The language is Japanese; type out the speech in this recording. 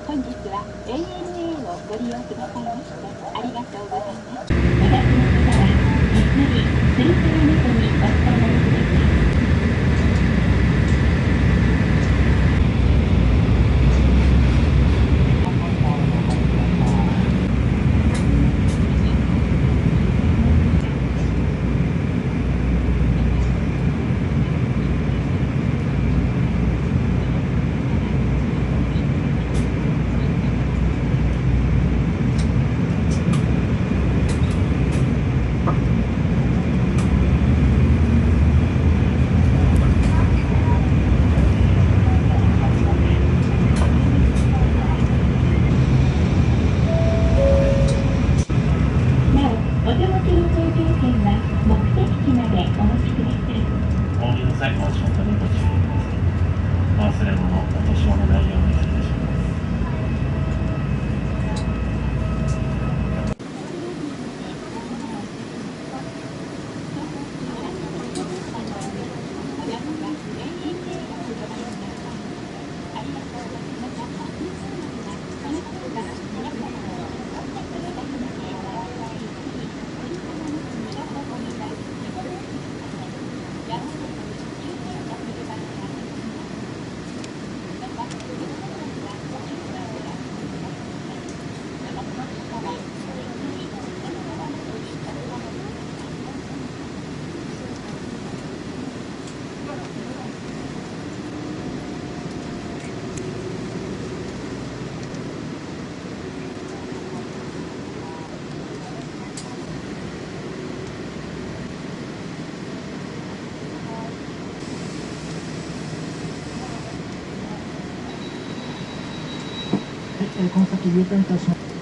本日は ANA をご利用くださいましてありがとうございます。お立ちの方はゆっくりつり革の中にお伝えください。なお、お手持ちの搭乗券は目的地までお持ちください。お降りの際、お足元にご注意ください。忘れ物、落とし物ないようにお願いします。この先 U ターンいたします。